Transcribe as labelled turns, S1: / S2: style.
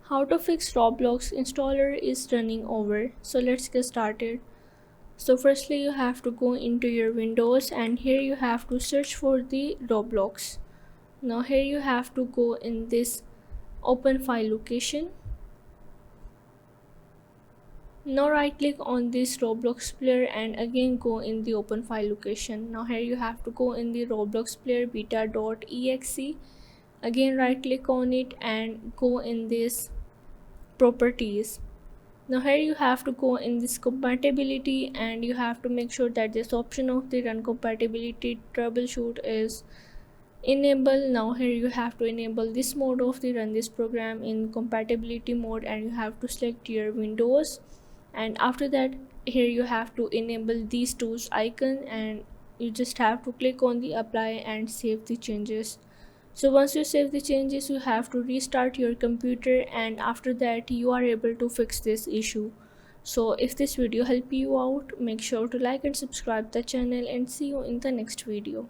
S1: How to fix Roblox installer is running over. So let's get started. So firstly you have to go into your Windows and here you have to search for the Roblox. Now here you have to go in this open file location. Now right click on this Roblox player and again go in the open file location. Now here you have to go in the Roblox player beta.exe. Again right click on it and go in this properties. Now here you have to go in this compatibility and you have to make sure that this option of the run compatibility troubleshoot is enable. Now here you have to enable this mode of the run this program in compatibility mode and you have to select your Windows, and after that here you have to enable these tools icon and you just have to click on the apply and save the changes. So once you save the changes you have to restart your computer and after that you are able to fix this issue. So if this video helped you out, make sure to like and subscribe the channel and see you in the next video.